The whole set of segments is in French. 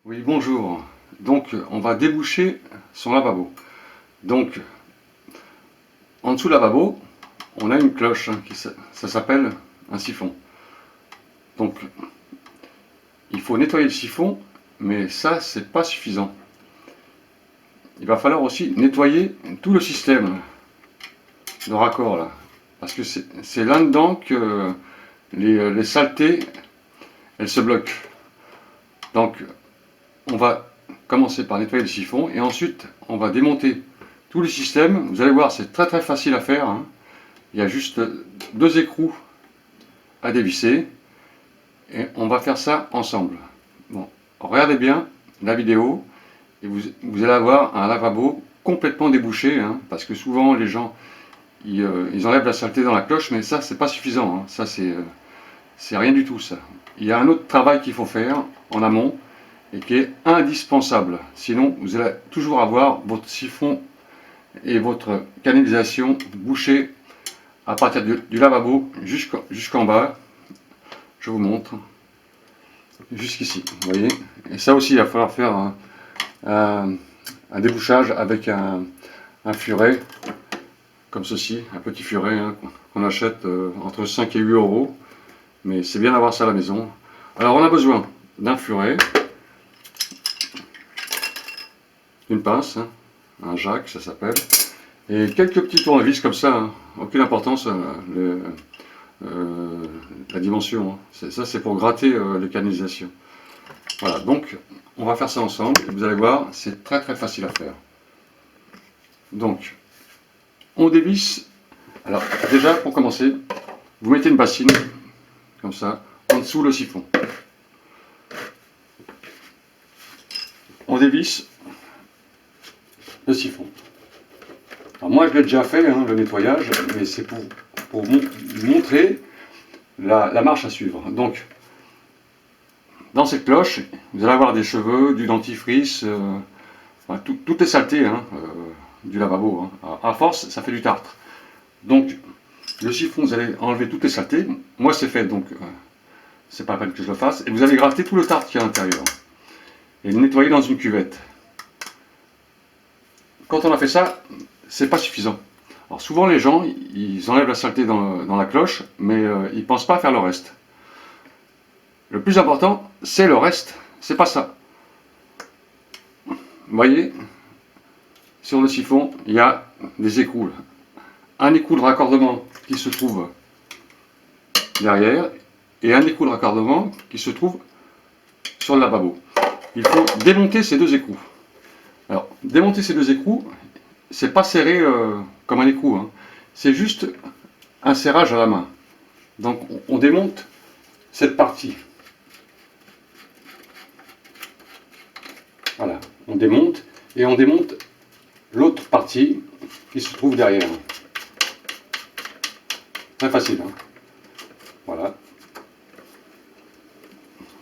Oui, bonjour. Donc, on va déboucher son lavabo. Donc, en dessous du lavabo, on a une cloche, ça s'appelle un siphon. Donc, il faut nettoyer le siphon, mais ça, c'est pas suffisant. Il va falloir aussi nettoyer tout le système de raccord là, parce que c'est là-dedans que les saletés, elles se bloquent. Donc, on va commencer par nettoyer le siphon et ensuite on va démonter tout le système. Vous allez voir, c'est très facile à faire, hein. Il y a juste deux écrous à dévisser et on va faire ça ensemble. Bon, regardez bien la vidéo et vous allez avoir un lavabo complètement débouché, hein, parce que souvent les gens ils enlèvent la saleté dans la cloche, mais ça c'est pas suffisant, hein. Ça c'est rien du tout ça. Il y a un autre travail qu'il faut faire en amont et qui est indispensable. Sinon, vous allez toujours avoir votre siphon et votre canalisation bouchée à partir du lavabo jusqu'en bas. Je vous montre. Jusqu'ici, vous voyez. Et ça aussi, il va falloir faire un débouchage avec un furet, comme ceci, un petit furet, hein, qu'on achète entre 5 et 8 euros. Mais c'est bien d'avoir ça à la maison. Alors, on a besoin d'un furet, une pince, hein, un jack ça s'appelle, et quelques petits tournevis comme ça, hein, aucune importance la dimension, hein. Ça c'est pour gratter les canalisations. Voilà, donc on va faire ça ensemble et vous allez voir, c'est très facile à faire. Donc on dévisse. Alors déjà pour commencer, vous mettez une bassine comme ça en dessous le siphon. On dévisse le siphon. Alors moi je l'ai déjà fait, hein, le nettoyage, mais c'est pour vous montrer la marche à suivre. Donc dans cette cloche, vous allez avoir des cheveux, du dentifrice, enfin, toutes les saletés, hein, du lavabo, hein. À force, ça fait du tartre. Donc le siphon, vous allez enlever toutes les saletés. Moi c'est fait, donc c'est pas la peine que je le fasse. Et vous allez gratter tout le tartre qui est à l'intérieur et le nettoyer dans une cuvette. Quand on a fait ça, c'est pas suffisant. Alors souvent les gens, ils enlèvent la saleté dans la cloche, mais ils pensent pas à faire le reste. Le plus important, c'est le reste, c'est pas ça. Vous voyez, sur le siphon, il y a des écrous. Un écrou de raccordement qui se trouve derrière, et un écrou de raccordement qui se trouve sur le lavabo. Il faut démonter ces deux écrous. Alors, démonter ces deux écrous, c'est pas serré comme un écrou, hein. C'est juste un serrage à la main. Donc on démonte cette partie. Voilà, on démonte et on démonte l'autre partie qui se trouve derrière. Très facile, hein. Voilà.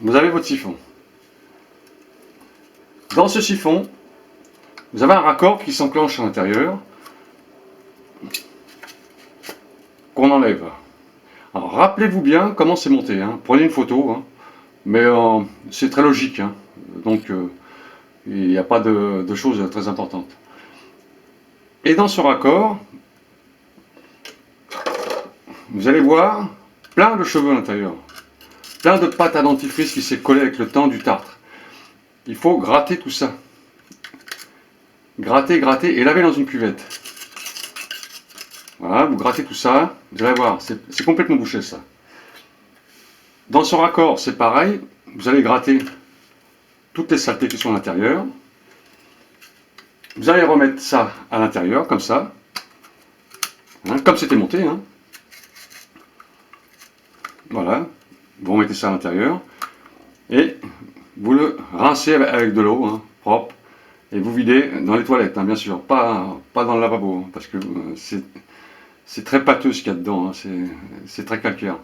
Vous avez votre siphon. Dans ce siphon, vous avez un raccord qui s'enclenche à l'intérieur, qu'on enlève. Alors rappelez-vous bien comment c'est monté, hein. Prenez une photo, hein. Mais c'est très logique, hein. Donc il n'y a pas de choses très importantes. Et dans ce raccord, vous allez voir plein de cheveux à l'intérieur, plein de pâte à dentifrice qui s'est collée avec le temps du tartre. Il faut gratter tout ça. Gratter et laver dans une cuvette. Voilà, vous grattez tout ça, vous allez voir, c'est complètement bouché ça. Dans ce raccord, c'est pareil, vous allez gratter toutes les saletés qui sont à l'intérieur. Vous allez remettre ça à l'intérieur, comme ça, hein, comme c'était monté, hein. Voilà, vous remettez ça à l'intérieur, et vous le rincez avec de l'eau, hein, propre, et vous videz dans les toilettes, hein, bien sûr, pas dans le lavabo, hein, parce que c'est très pâteux ce qu'il y a dedans, hein, c'est très calcaire.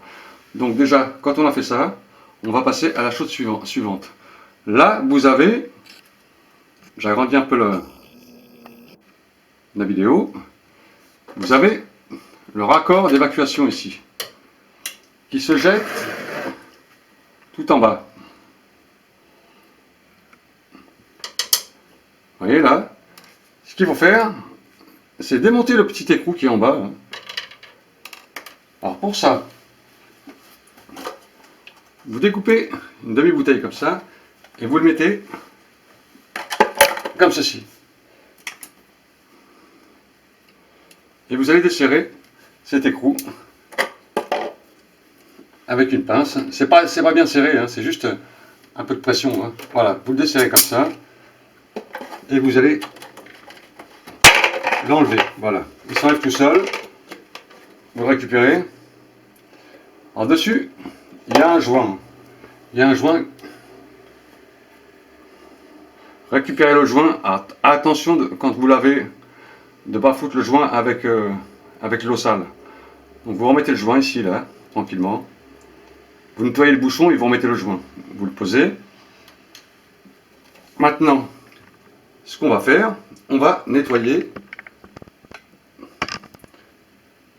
Donc déjà, quand on a fait ça, on va passer à la chose suivante. Là, vous avez, j'agrandis un peu la vidéo, vous avez le raccord d'évacuation ici, qui se jette tout en bas. Vous voyez là, ce qu'il faut faire, c'est démonter le petit écrou qui est en bas. Hein. Alors pour ça, vous découpez une demi-bouteille comme ça, et vous le mettez comme ceci. Et vous allez desserrer cet écrou avec une pince. C'est pas bien serré, hein, c'est juste un peu de pression. Hein. Voilà, vous le desserrez comme ça. Et vous allez l'enlever. Voilà, il s'enlève tout seul. Vous le récupérez. En dessus, il y a un joint. Il y a un joint. Récupérez le joint. Attention quand vous lavez, de ne pas foutre le joint avec l'eau sale. Donc vous remettez le joint ici, là, tranquillement. Vous nettoyez le bouchon et vous remettez le joint. Vous le posez. Maintenant, ce qu'on va faire, on va nettoyer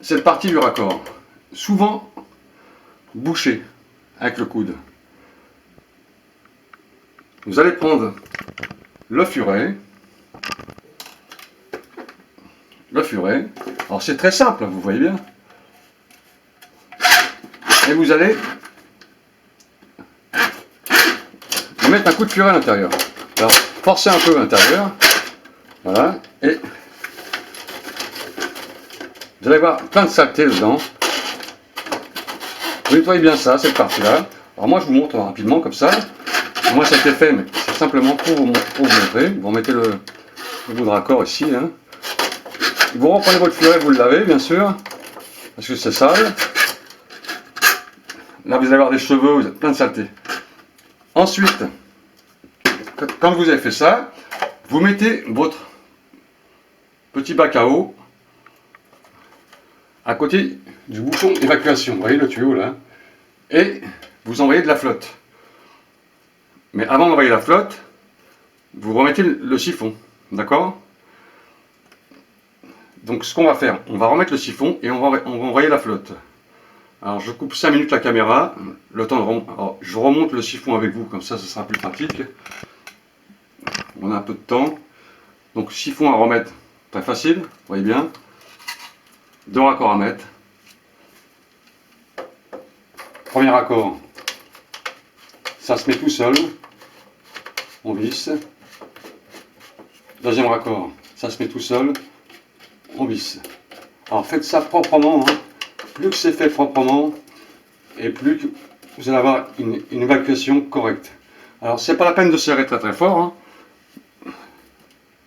cette partie du raccord. Souvent bouchée avec le coude. Vous allez prendre le furet. Le furet. Alors c'est très simple, vous voyez bien. Et vous allez mettre un coup de furet à l'intérieur. Alors forcez un peu à l'intérieur. Voilà. Et vous allez voir plein de saleté dedans. Vous nettoyez bien ça, cette partie-là. Alors moi je vous montre rapidement comme ça. Moi ça a été fait, mais c'est simplement pour vous montrer. Vous remettez le bout de raccord ici. Hein. Vous reprenez votre furet, vous le lavez bien sûr, parce que c'est sale. Là vous allez avoir des cheveux, vous avez plein de saleté. Ensuite, quand vous avez fait ça, vous mettez votre petit bac à eau à côté du bouchon d'évacuation. Vous voyez le tuyau là. Et vous envoyez de la flotte. Mais avant d'envoyer la flotte, vous remettez le siphon. D'accord? Donc ce qu'on va faire, on va remettre le siphon et on va envoyer la flotte. Alors je coupe 5 minutes la caméra, le temps de je remonte le siphon avec vous, comme ça sera plus pratique. On a un peu de temps. Donc siphon à remettre, très facile, vous voyez bien. 2 raccords à mettre. Premier raccord, ça se met tout seul. On visse. Deuxième raccord, ça se met tout seul. On visse. Alors faites ça proprement. Hein. Plus que c'est fait proprement, et plus que vous allez avoir une évacuation correcte. Alors c'est pas la peine de serrer très très fort. Hein.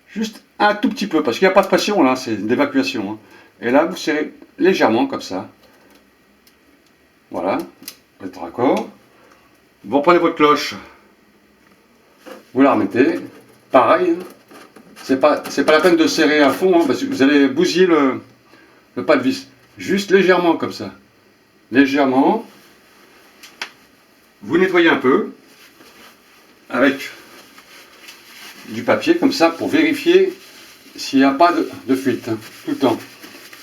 Juste un tout petit peu, parce qu'il n'y a pas de pression là, c'est d'évacuation. Hein. Et là vous serrez légèrement comme ça. Voilà, vous êtes raccord. Vous reprenez votre cloche, vous la remettez. Pareil, c'est pas la peine de serrer à fond, hein, parce que vous allez bousiller le pas de vis. Juste légèrement comme ça. Légèrement. Vous nettoyez un peu avec du papier comme ça pour vérifier s'il n'y a pas de fuite. Hein, tout le temps.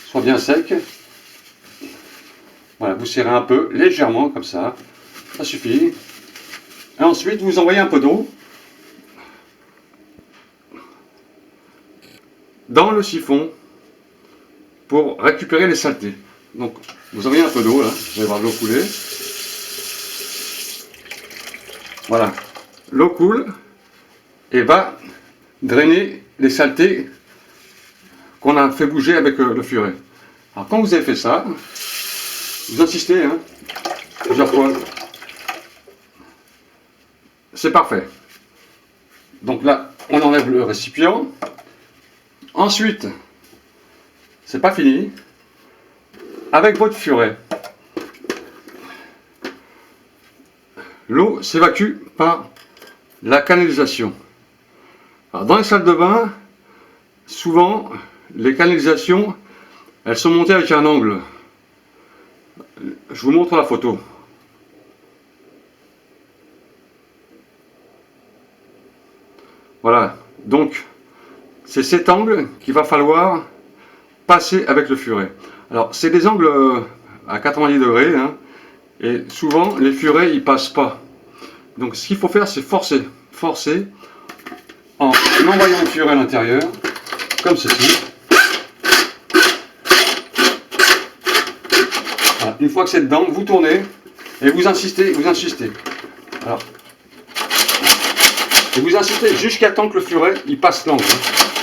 Soit bien sec. Voilà, vous serrez un peu, légèrement comme ça. Ça suffit. Et ensuite, vous envoyez un peu d'eau dans le siphon pour récupérer les saletés. Donc, vous envoyez un peu d'eau, là, vous allez voir l'eau couler. Voilà, l'eau coule et va drainer les saletés qu'on a fait bouger avec le furet. Alors, quand vous avez fait ça, vous insistez, hein, plusieurs fois. C'est parfait. Donc là, on enlève le récipient. Ensuite, c'est pas fini. Avec votre furet, l'eau s'évacue par la canalisation. Alors, dans les salles de bain, souvent, les canalisations, elles sont montées avec un angle. Je vous montre la photo. Voilà, donc c'est cet angle qu'il va falloir passer avec le furet. Alors c'est des angles à 90 degrés, hein, et souvent les furets ils passent pas. Donc ce qu'il faut faire c'est forcer en en envoyant le furet à l'intérieur, comme ceci. Voilà. Une fois que c'est dedans, vous tournez et vous insistez, vous insistez. Alors, et vous insistez jusqu'à temps que le furet il passe l'angle.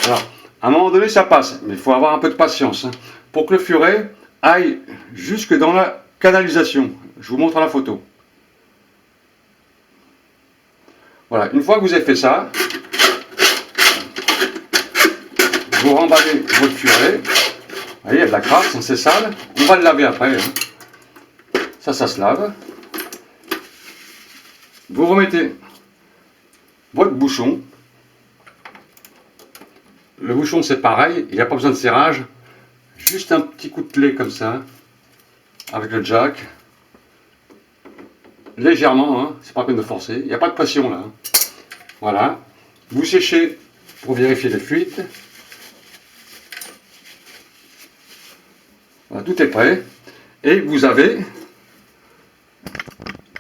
Alors, à un moment donné, ça passe, mais il faut avoir un peu de patience pour que le furet aille jusque dans la canalisation. Je vous montre la photo. Voilà, une fois que vous avez fait ça, vous remballez votre furet. Vous voyez, il y a de la crasse, c'est sale. On va le laver après. Ça se lave. Vous remettez votre bouchon. Le bouchon, c'est pareil, il n'y a pas besoin de serrage. Juste un petit coup de clé comme ça, avec le jack. Légèrement, hein, c'est pas la peine de forcer. Il n'y a pas de pression là. Voilà. Vous séchez pour vérifier les fuites. Voilà, tout est prêt. Et vous avez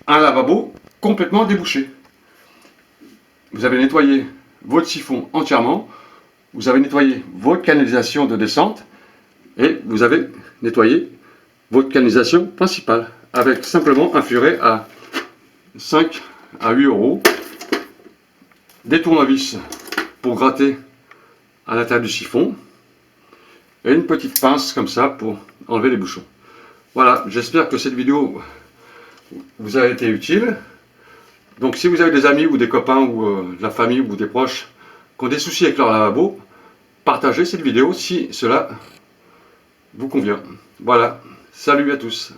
un lavabo complètement débouché. Vous avez nettoyé votre siphon entièrement. Vous avez nettoyé votre canalisation de descente. Et vous avez nettoyé votre canalisation principale. Avec simplement un furet à 5 à 8 euros. Des tournevis pour gratter à l'intérieur du siphon. Et une petite pince comme ça pour enlever les bouchons. Voilà, j'espère que cette vidéo vous a été utile. Donc si vous avez des amis ou des copains ou de la famille ou des proches qui ont des soucis avec leur lavabo, partagez cette vidéo si cela vous convient. Voilà, salut à tous.